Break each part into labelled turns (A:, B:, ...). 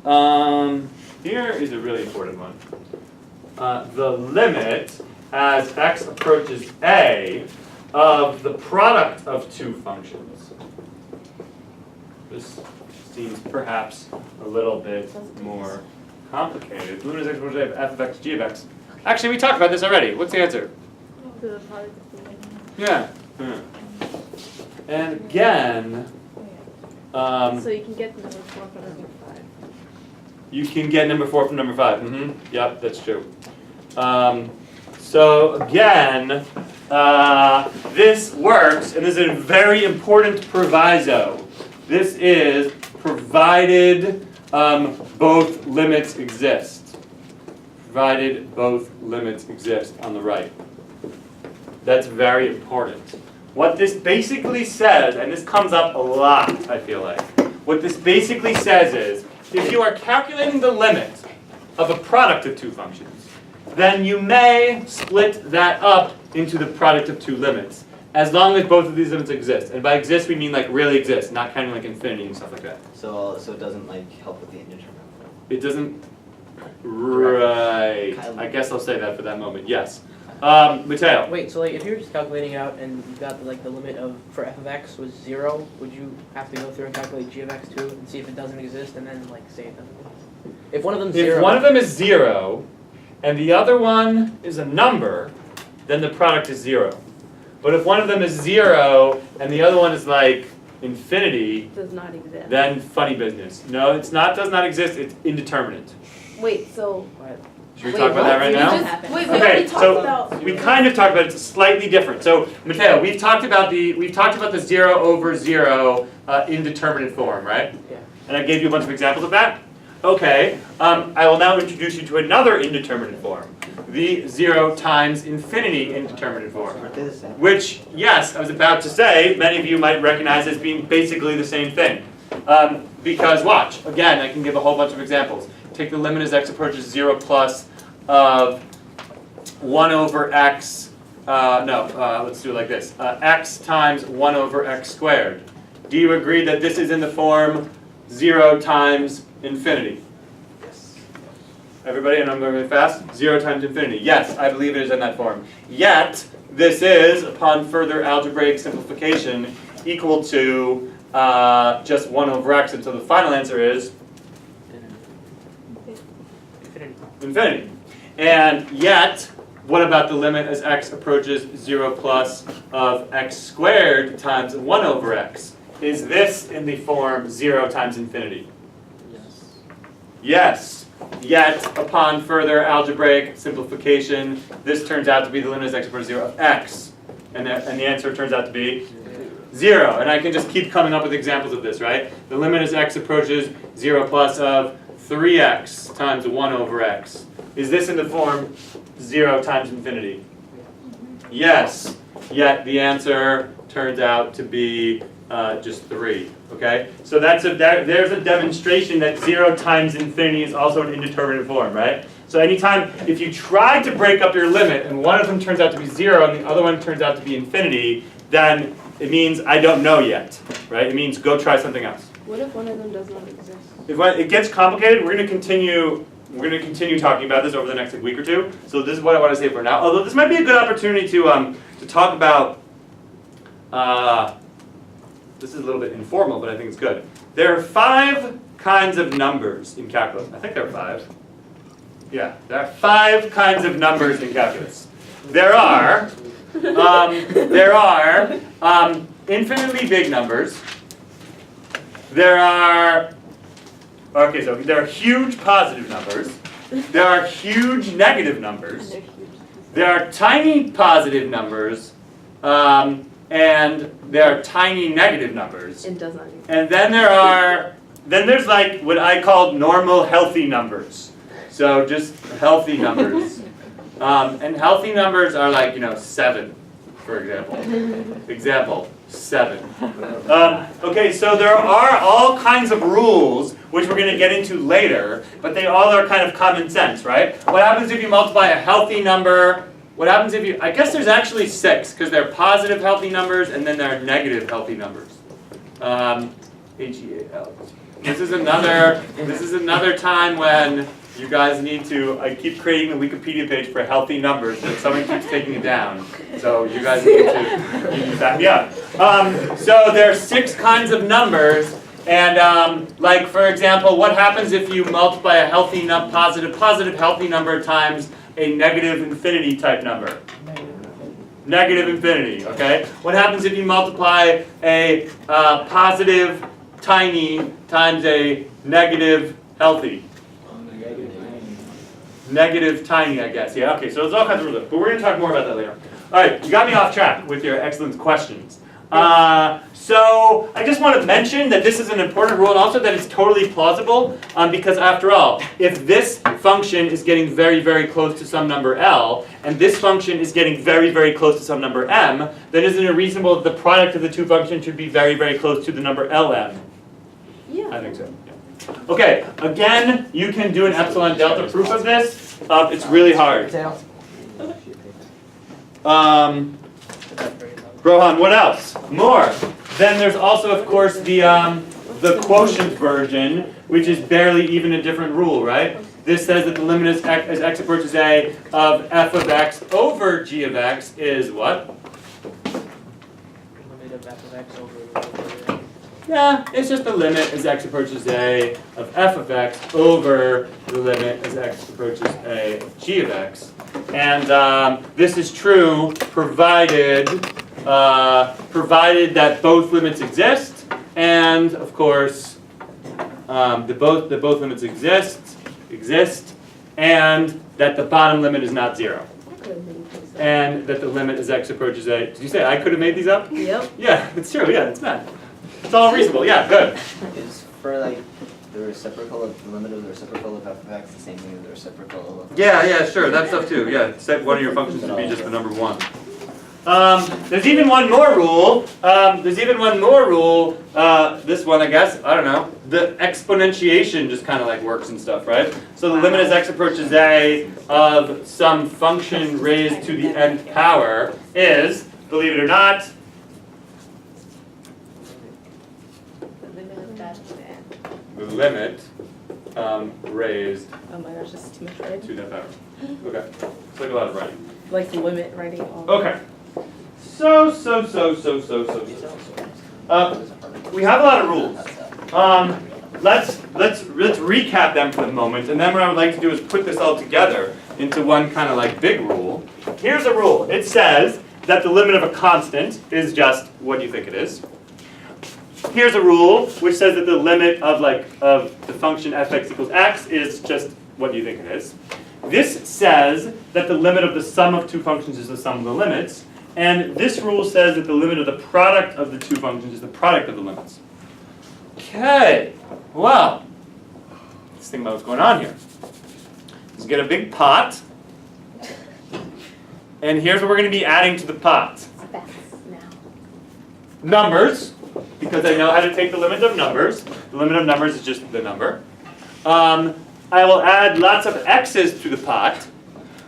A: Here is a really important one. The limit as x approaches a of the product of two functions. This seems perhaps a little bit more complicated. The limit as x approaches a of f of x g of x. Actually, we talked about this already. What's the answer? Yeah. And again,
B: so you can get number 4 from number 5.
A: You can get number 4 from number 5. Yep, that's true. So again, this works, and this is a very important proviso. This is provided both limits exist. Provided both limits exist on the right. That's very important. What this basically says, and this comes up a lot, I feel like. What this basically says is, if you are calculating the limit of a product of two functions, then you may split that up into the product of two limits, as long as both of these limits exist. And by exist, we mean like really exist, not kind of like infinity and stuff like that.
C: So it doesn't like help with the indeterminate?
A: It doesn't. Right. I guess I'll say that for that moment. Yes. Matteo.
D: Wait, so like if you're just calculating it out and you got the limit of for f of x was 0, would you have to go through and calculate g of x too and see if it doesn't exist and then like say it doesn't exist? If one of them's 0.
A: If one of them is 0 and the other one is a number, then the product is 0. But if one of them is 0 and the other one is like infinity,
B: Does not exist.
A: then funny business. No, it's not. Does not exist. It's indeterminate.
B: Wait, so
A: Should we talk about that right now?
B: Wait, we
A: Okay,
B: already talked
A: so
B: about.
A: we kind of talked about it. It's slightly different. So Matteo, we've talked about the 0 over 0 indeterminate form, right?
D: Yeah.
A: And I gave you a bunch of examples of that. Okay, I will now introduce you to another indeterminate form, the 0 times infinity indeterminate form. Which, yes, I was about to say, many of you might recognize as being basically the same thing. Because watch, again, I can give a whole bunch of examples. Take the limit as x approaches 0 plus of 1 over x, let's do it like this. X times 1 over x squared. Do you agree that this is in the form 0 times infinity?
C: Yes.
A: Everybody, and I'm going really fast? 0 times infinity. Yes, I believe it is in that form. Yet, this is, upon further algebraic simplification, equal to just 1 over x, and so the final answer is infinity. And yet, what about the limit as x approaches 0 plus of x squared times 1 over x? Is this in the form 0 times infinity?
C: Yes.
A: Yes. Yet, upon further algebraic simplification, this turns out to be the limit as x approaches 0 of x. And the answer turns out to be 0. And I can just keep coming up with examples of this, right? The limit as x approaches 0 plus of 3x times 1 over x. Is this in the form 0 times infinity? Yes. Yet the answer turns out to be just 3. Okay? So there's a demonstration that 0 times infinity is also an indeterminate form, right? So anytime, if you try to break up your limit and one of them turns out to be 0 and the other one turns out to be infinity, then it means I don't know yet, right? It means go try something else.
B: What if one of them does not exist?
A: If it gets complicated, we're going to continue talking about this over the next week or two. So this is what I want to say for now. Although this might be a good opportunity to talk about. This is a little bit informal, but I think it's good. There are 5 kinds of numbers in calculus. I think there are 5. Yeah, there are 5 kinds of numbers in calculus. There are infinitely big numbers. There are huge positive numbers. There are huge negative numbers. There are tiny positive numbers, and there are tiny negative numbers.
B: It does not exist.
A: And then there's like what I call normal healthy numbers. So just healthy numbers. And healthy numbers are like 7, for example. Example 7. Okay, so there are all kinds of rules which we're going to get into later, but they all are kind of common sense, right? What happens if you multiply a healthy number? What happens if I guess there's actually 6, because there are positive healthy numbers and then there are negative healthy numbers. H-E-A-L. This is another time when you guys need to, I keep creating a Wikipedia page for healthy numbers, but someone keeps taking it down. So you guys need to back me up. So there are 6 kinds of numbers, and like for example, what happens if you multiply a healthy positive healthy number times a negative infinity type number? Negative infinity, okay? What happens if you multiply a positive tiny times a negative healthy? Negative tiny, I guess. Yeah, okay, so there's all kinds of rules, but we're going to talk more about that later. All right, you got me off track with your excellent questions. So I just want to mention that this is an important rule and also that it's totally plausible because after all, if this function is getting very, very close to some number L and this function is getting very, very close to some number M, then isn't it reasonable that the product of the two functions should be very, very close to the number Lm?
B: Yeah.
A: I think so. Yeah. Okay, again, you can do an epsilon delta proof of this. It's really hard. Rohan, what else? More. Then there's also, of course, the quotient version, which is barely even a different rule, right? This says that the limit as x approaches a of f of x over g of x is what?
D: Limit of f of x over.
A: Yeah, it's just the limit as x approaches a of f of x over the limit as x approaches a of g of x. And this is true provided that both limits exist, and of course, that both limits exist, and that the bottom limit is not 0, and that the limit as x approaches a. Did you say I could have made these up?
B: Yep.
A: Yeah, it's true. Yeah, it's not. It's all reasonable. Yeah, good.
C: Is for like the reciprocal of the limit of the reciprocal of f of x the same thing as the reciprocal of?
A: Yeah, sure. That stuff too. Yeah, set one of your functions to be just the number 1. There's even one more rule. This one, I guess. I don't know. The exponentiation just kind of like works and stuff, right? So the limit as x approaches a of some function raised to the nth power is, believe it or not, the limit raised
B: Oh my gosh, this is too much writing.
A: to that power. Okay, it's like a lot of writing.
B: Like the limit writing all.
A: Okay. So. We have a lot of rules. Let's recap them for the moment, and then what I would like to do is put this all together into one kind of like big rule. Here's a rule. It says that the limit of a constant is just what you think it is. Here's a rule which says that the limit of the function fx equals x is just what you think it is. This says that the limit of the sum of two functions is the sum of the limits, and this rule says that the limit of the product of the two functions is the product of the limits. Okay, well, let's think about what's going on here. Let's get a big pot, and here's what we're going to be adding to the pot.
B: Fast now.
A: Numbers, because I know how to take the limit of numbers. The limit of numbers is just the number. I will add lots of x's to the pot,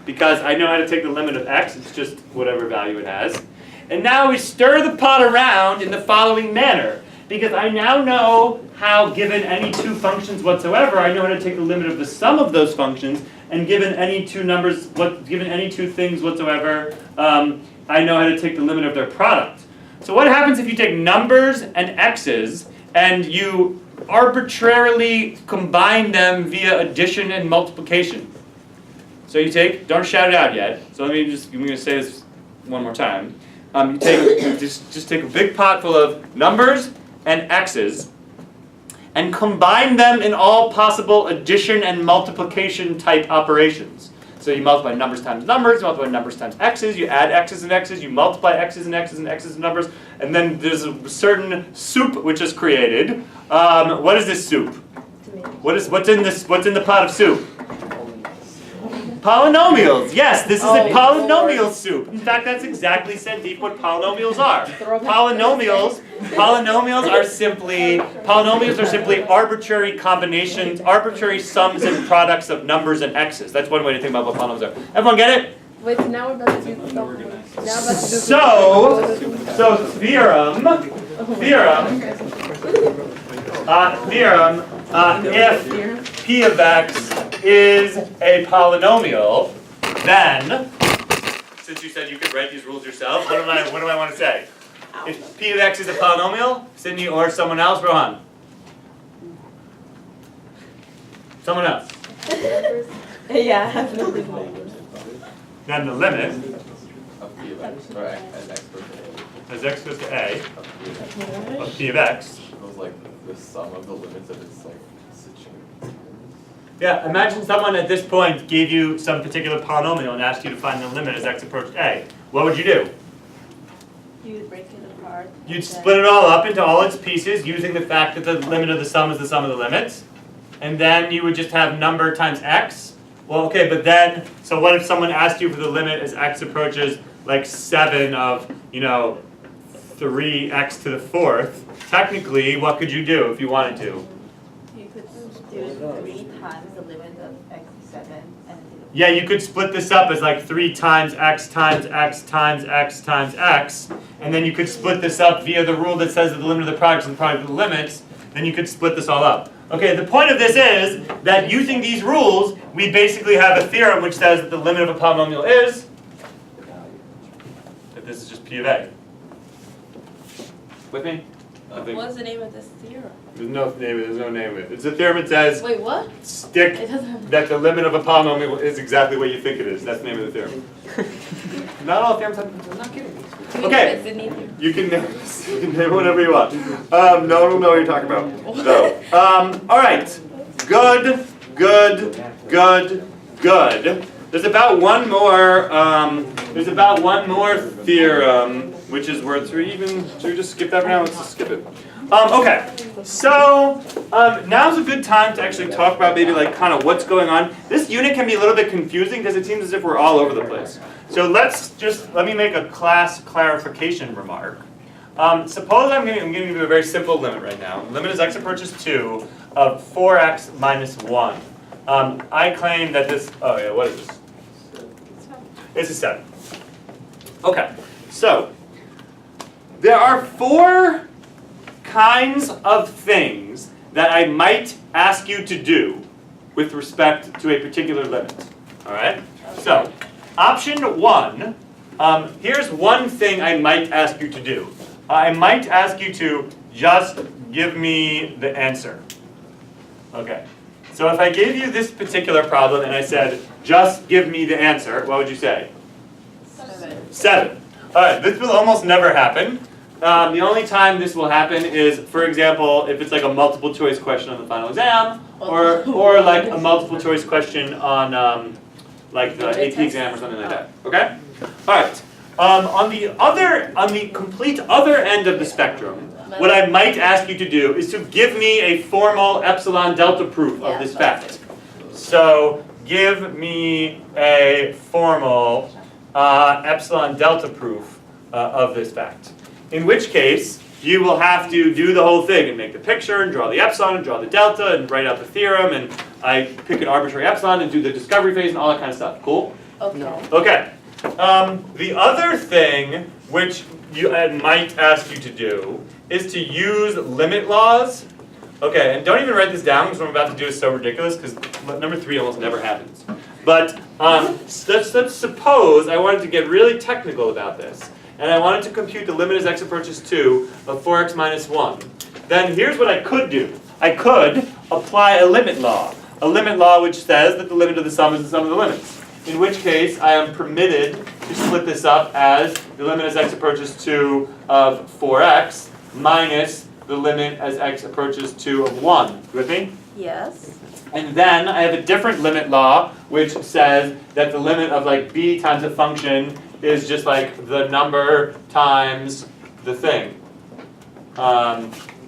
A: because I know how to take the limit of x. It's just whatever value it has. And now we stir the pot around in the following manner, because I now know how, given any two functions whatsoever, I know how to take the limit of the sum of those functions, and given any two things whatsoever, I know how to take the limit of their product. So what happens if you take numbers and x's and you arbitrarily combine them via addition and multiplication? So you take, don't shout it out yet, so I'm going to say this one more time. You take, just take a big pot full of numbers and x's and combine them in all possible addition and multiplication type operations. So you multiply numbers times numbers, you multiply numbers times x's, you add x's and x's, you multiply x's and x's and x's and numbers, and then there's a certain soup which is created. What is this soup? What's in the pot of soup? Polynomials. Yes, this is a polynomial soup. In fact, that's exactly Sandeep what polynomials are. Polynomials are simply arbitrary combinations, arbitrary sums and products of numbers and x's. That's one way to think about what polynomials are. Everyone get it?
B: Wait, so now we're about to do
A: So theorem theorem, if p of x is a polynomial, then, since you said you could write these rules yourself, what do I want to say? If p of x is a polynomial, Sydney or someone else, Rohan? Someone else.
B: Yeah, I have no clue.
A: Then the limit,
E: Of p of x, or as x goes to
A: as x goes to a,
B: Okay.
A: of p of x.
E: a, goes like the sum of the limits of its like situation.
A: Yeah, imagine someone at this point gave you some particular polynomial and asked you to find the limit as x approached a. What would you do?
B: You would break it apart.
A: You'd split it all up into all its pieces using the fact that the limit of the sum is the sum of the limits. And then you would just have number times x. Well, okay, but then, so what if someone asked you for the limit as x approaches like 7 of, 3x to the 4th? Technically, what could you do if you wanted to?
F: You could do 3 times the limit of x7 and
A: Yeah, you could split this up as like 3 times x times x times x times x, and then you could split this up via the rule that says that the limit of the product is the product of the limits, then you could split this all up. Okay, the point of this is that using these rules, we basically have a theorem which says that the limit of a polynomial is, that this is just p of a. With me? I think
B: What's the name of this theorem?
A: there's no name of it. It's a theorem that says
B: Wait, what?
A: stick
B: It doesn't have.
A: that the limit of a polynomial is exactly what you think it is. That's the name of the theorem. Not all theorems have, I'm not kidding. Okay. You can name it whatever you want. No one will know what you're talking about. No. All right. Good. There's about one more. Theorem, which is worth. Should we just skip that for now? Let's just skip it. Okay. So now's a good time to actually talk about maybe like kind of what's going on. This unit can be a little bit confusing because it seems as if we're all over the place. So let me make a class clarification remark. Suppose I'm giving you a very simple limit right now. Limit as x approaches 2 of 4x minus 1. I claim that this, what is this? It's a 7. Okay, so there are 4 kinds of things that I might ask you to do with respect to a particular limit. All right? So, option 1, here's one thing I might ask you to do. I might ask you to just give me the answer. Okay. So if I gave you this particular problem and I said, just give me the answer, what would you say? 7. All right, this will almost never happen. The only time this will happen is, for example, if it's like a multiple choice question on the final exam, or like a multiple choice question on like the AP exam or something like that. Okay? All right. On the complete other end of the spectrum, what I might ask you to do is to give me a formal epsilon delta proof of this fact. So give me a formal epsilon delta proof of this fact. In which case, you will have to do the whole thing and make the picture and draw the epsilon and draw the delta and write out the theorem, and I pick an arbitrary epsilon and do the discovery phase and all that kind of stuff. Cool?
B: Okay.
D: No.
A: Okay. The other thing which I might ask you to do is to use limit laws. Okay, and don't even write this down because what I'm about to do is so ridiculous because number 3 almost never happens. But let's suppose I wanted to get really technical about this, and I wanted to compute the limit as x approaches 2 of 4x minus 1. Then here's what I could do. I could apply a limit law which says that the limit of the sum is the sum of the limits. In which case, I am permitted to split this up as the limit as x approaches 2 of 4x minus the limit as x approaches 2 of 1. You with me?
B: Yes.
A: And then I have a different limit law which says that the limit of like b times a function is just like the number times the thing.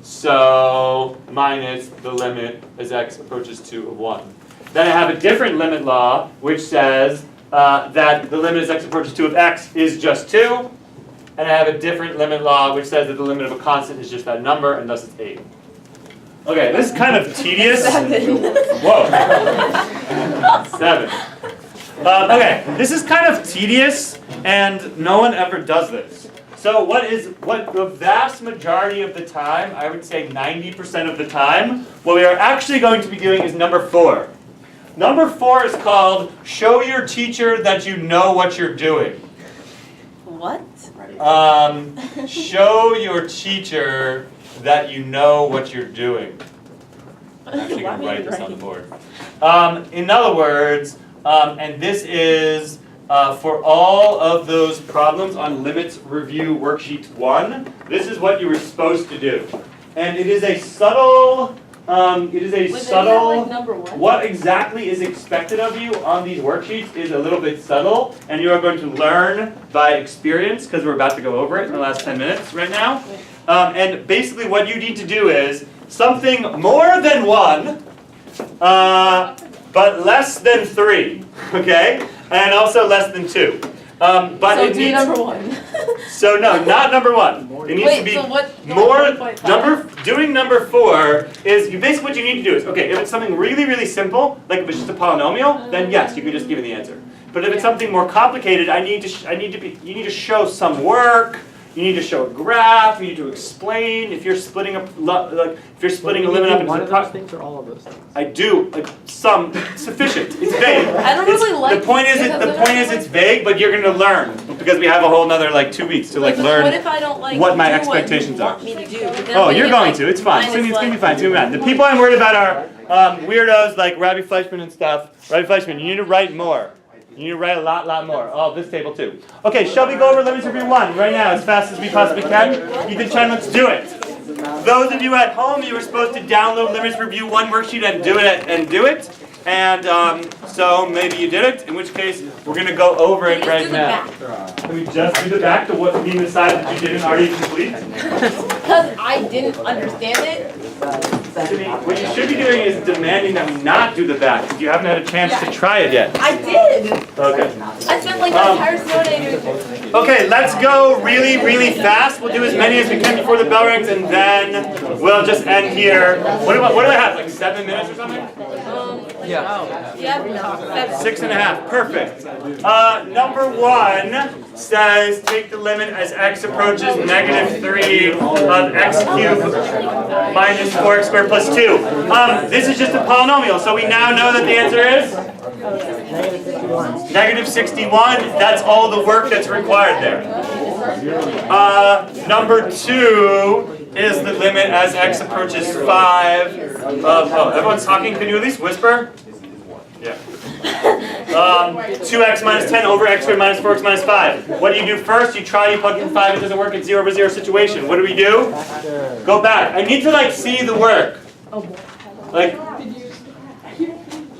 A: So minus the limit as x approaches 2 of 1. Then I have a different limit law which says that the limit as x approaches 2 of x is just 2. And I have a different limit law which says that the limit of a constant is just that number, and thus it's 8. Okay, this is kind of tedious.
B: 7.
A: Whoa. 7. Okay, this is kind of tedious, and no one ever does this. So what the vast majority of the time, I would say 90% of the time, what we are actually going to be doing is number 4. Number 4 is called show your teacher that you know what you're doing.
F: What?
A: Show your teacher that you know what you're doing. I'm actually going to write this on the board. In other words, and this is for all of those problems on limits review worksheet 1, this is what you were supposed to do. And it is a subtle,
B: Like number one?
A: what exactly is expected of you on these worksheets is a little bit subtle, and you are going to learn by experience, because we're about to go over it in the last 10 minutes right now. And basically what you need to do is something more than 1, but less than 3, okay? And also less than 2. But
B: So
A: it
B: do
A: needs,
B: number 1.
A: so no, not number 1. It needs to be
B: so what?
A: more.
B: 1.5?
A: Doing number 4 is basically what you need to do is, okay, if it's something really, really simple, like if it's just a polynomial, then yes, you can just give me the answer. But if it's something more complicated, you need to show some work. You need to show a graph. You need to explain if you're splitting a limit up into
D: one of those things or all of those things?
A: I do some sufficient. It's vague.
B: I don't really like
A: the point is it's vague, but you're going to learn because we have a whole nother 2 weeks to
B: What
A: learn.
B: if I don't like
A: what my
B: do
A: expectations
B: what
A: are.
B: you want me to do? But then
A: Oh,
B: when
A: you're
B: you,
A: going
B: like,
A: to. It's fine. It's
B: minus,
A: going to be
B: like,
A: fine. It's going to be fine. The people I'm worried about are weirdos like Rabbi Fleischman and stuff. Rabbi Fleischman, you need to write more. You need to write a lot more. Oh, this table too. Okay, shall we go over limits review 1 right now as fast as we possibly can? Ethan Chen, let's do it. Those of you at home, you were supposed to download limits review 1 worksheet and do it. And so maybe you did it, in which case we're going to go over it right now. Can we just do the back to what we decided that you didn't already complete?
B: Because I didn't understand it.
A: What you should be doing is demanding that we not do the back, because you haven't had a chance to try it yet.
B: I did.
A: Okay.
B: I spent like the entire snow day doing it.
A: Okay, let's go really, really fast. We'll do as many as we can before the bell rings, and then we'll just end here. What do I have, like 7 minutes or something?
D: Yeah.
B: Yeah.
A: 6.5, perfect. Number 1 says take the limit as x approaches -3 of x cubed minus 4x squared plus 2. This is just a polynomial, so we now know that the answer is -61. That's all the work that's required there. Number 2 is the limit as x approaches 5 of, everyone's talking, can you at least whisper? Yeah. 2x minus 10 over x squared minus 4x minus 5. What do you do first? You plug in 5, it doesn't work, it's 0 over 0 situation. What do we do? Go back. I need to see the work.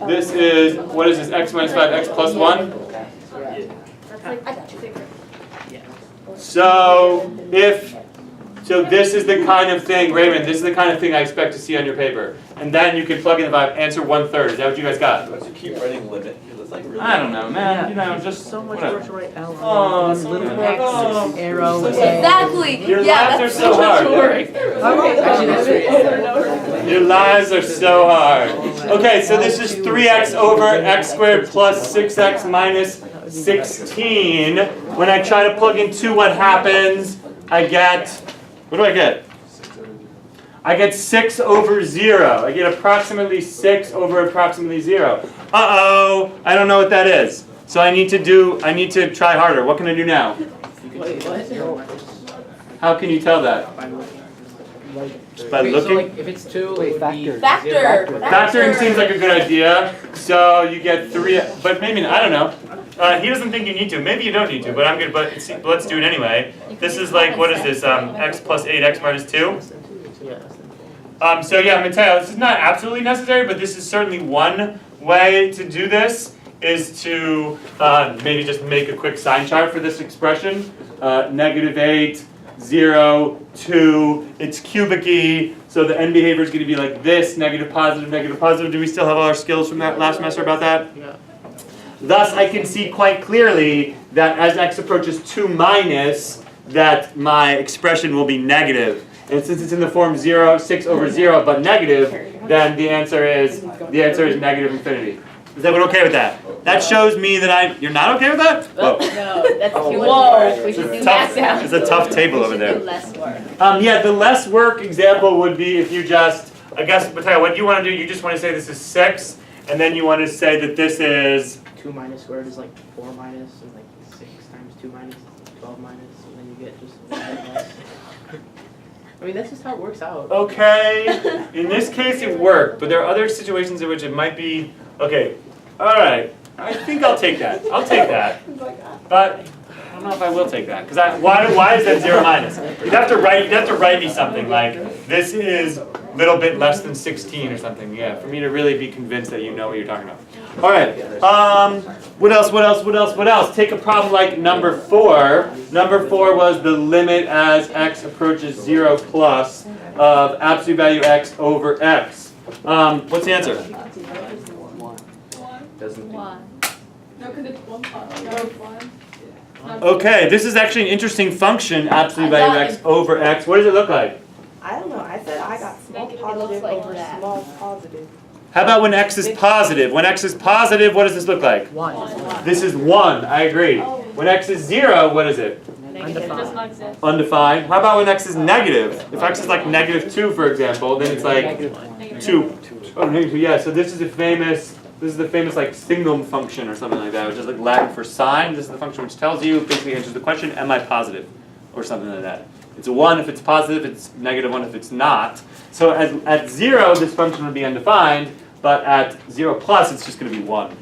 A: This is, what is this, x minus 5, x plus 1? So this is the kind of thing, Raymond, this is the kind of thing I expect to see on your paper. And then you can plug in the 5, answer 1/3. Is that what you guys got?
E: Let's keep writing limit. It's really
A: I don't know, man. Just
D: So much
A: whatever.
D: work to write L,
A: Oh,
D: little
A: X,
D: X, arrow,
B: Exactly.
A: Your
B: Yeah,
A: lives
B: that's
A: are so
B: so much
A: hard.
B: work.
D: Actually, that's right.
A: Your lives are so hard. Okay, so this is 3x over x squared plus 6x minus 16. When I try to plug in 2, what happens? I get, what do I get? I get 6 over 0. I get approximately 6 over approximately 0. Uh-oh, I don't know what that is. So I need to try harder. What can I do now?
D: Wait, what?
A: How can you tell that? Just by
D: So
A: looking?
D: like, if it's 2, it would be
B: Factor.
D: 0.
A: Factoring seems like a good idea. So you get 3, but maybe not, I don't know. He doesn't think you need to. Maybe you don't need to, but I'm good. But let's do it anyway. This is like, what is this? X plus 8x minus 2. So yeah, I'm gonna tell you, this is not absolutely necessary, but this is certainly one way to do this. Is to maybe just make a quick sign chart for this expression. -8, 0, 2. It's cubic-y, so the end behavior is going to be like this: negative, positive, negative, positive. Do we still have all our skills from that last semester about that?
D: Yeah.
A: Thus, I can see quite clearly that as x approaches 2 minus, that my expression will be negative. And since it's in the form 0, 6 over 0, but negative, then the answer is negative infinity. Is everyone okay with that? That shows me that you're not okay with that? Whoa.
F: No, that's too much
B: Whoa.
F: work. We should do that now.
A: It's a tough table over
F: We
A: there.
F: should do less work.
A: Yeah, the less work example would be if you just, I guess, but tell you what you want to do, you just want to say this is 6, and then you want to say that this is
D: 2 minus squared is like 4 minus, and like 6 times 2 minus 12 minus, and then you get just a little bit less. I mean, that's just how it works out.
A: okay. In this case, it worked, but there are other situations in which it might be, okay, all right. I think I'll take that. I'll take that. But I don't know if I will take that, because why is that 0 minus? You'd have to write me something like this is a little bit less than 16 or something. Yeah, for me to really be convinced that you know what you're talking about. All right. What else? Take a problem like number 4. Number 4 was the limit as x approaches 0 plus of absolute value x over x. What's the answer?
E: Doesn't
B: One.
G: No, because it's 1 plus. No, 1.
A: Okay, this is actually an interesting function, absolute value x over x. What does it look like?
H: I don't know, I said I got small
B: Negative, it
H: positive
B: looks like
H: over
B: that.
H: small positive.
A: How about when x is positive? When x is positive, what does this look like?
D: 1.
A: This is 1, I agree. When x is 0, what is it?
B: Negative.
G: It does not exist.
A: Undefined. How about when x is negative? If x is like -2, for example, then it's like 2. Oh, -2, yeah, so this is the famous like Signum Function or something like that, which is like Latin for sign. This is the function which tells you, basically answers the question, am I positive? Or something like that. It's a 1 if it's positive, it's -1 if it's not. So at 0, this function would be undefined, but at 0 plus, it's just going to be 1.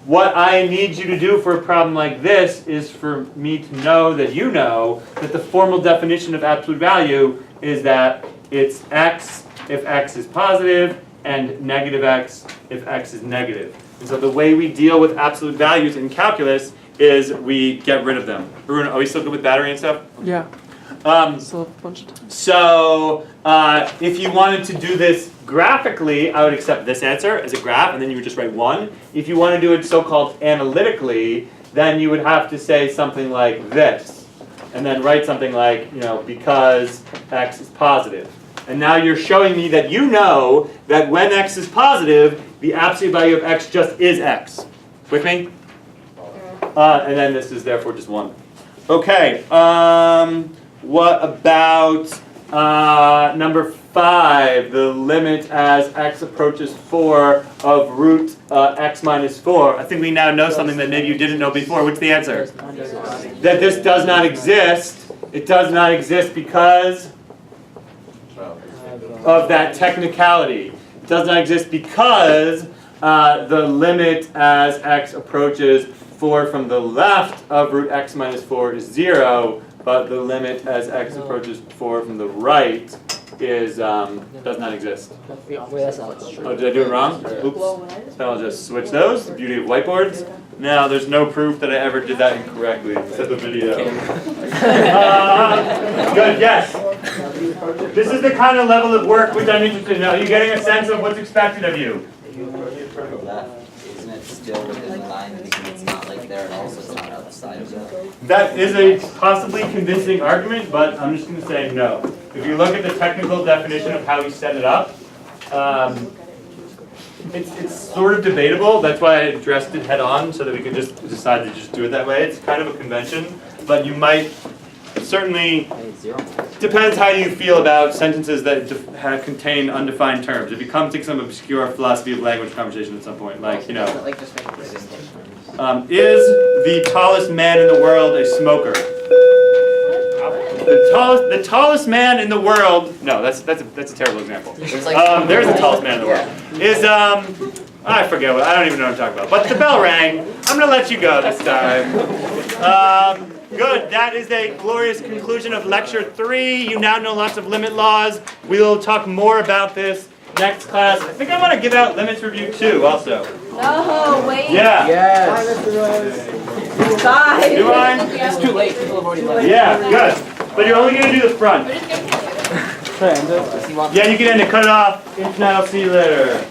A: What I need you to do for a problem like this is for me to know that you know that the formal definition of absolute value is that it's x if x is positive and negative x if x is negative. And so the way we deal with absolute values in calculus is we get rid of them. Are we still good with battery and stuff?
H: Yeah.
A: So if you wanted to do this graphically, I would accept this answer as a graph, and then you would just write 1. If you want to do it so-called analytically, then you would have to say something like this, and then write something like, because x is positive. And now you're showing me that you know that when x is positive, the absolute value of x just is x. With me? And then this is therefore just 1. Okay. What about number 5, the limit as x approaches 4 of root x minus 4? I think we now know something that maybe you didn't know before. What's the answer? That this does not exist. It does not exist because of that technicality. It does not exist because the limit as x approaches 4 from the left of root x minus 4 is 0, but the limit as x approaches 4 from the right is does not exist. Oh, did I do it wrong? Oops. So I'll just switch those. The beauty of whiteboards. Now there's no proof that I ever did that incorrectly. Except the video. Good. Yes. This is the kind of level of work which I'm interested in. Are you getting a sense of what's expected of you?
C: Isn't it still within the line because it's not like there and also it's not outside of that?
A: That is a possibly convincing argument, but I'm just going to say no. If you look at the technical definition of how he set it up, it's sort of debatable. That's why I addressed it head on, so that we could just decide to just do it that way. It's kind of a convention, but you might certainly, depends how you feel about sentences that contain undefined terms. It becomes like some obscure philosophy of language conversation at some point, like,
C: Like just make it resistant.
A: is the tallest man in the world a smoker? The tallest man in the world. No, that's a terrible example. There's the tallest man in the world. Is I forget what. I don't even know what I'm talking about. But the bell rang. I'm gonna let you go this time. Good. That is a glorious conclusion of lecture 3. You now know lots of limit laws. We will talk more about this next class. I think I want to give out limits review 2 also.
F: No, wait.
A: Yeah.
D: Yes.
F: Bye.
A: Do I?
D: It's too late. People have already left.
A: Yeah. Good. But you're only gonna do the front.
G: We're just gonna
A: Yeah, you can end it. Cut it off. Internet. I'll see you later.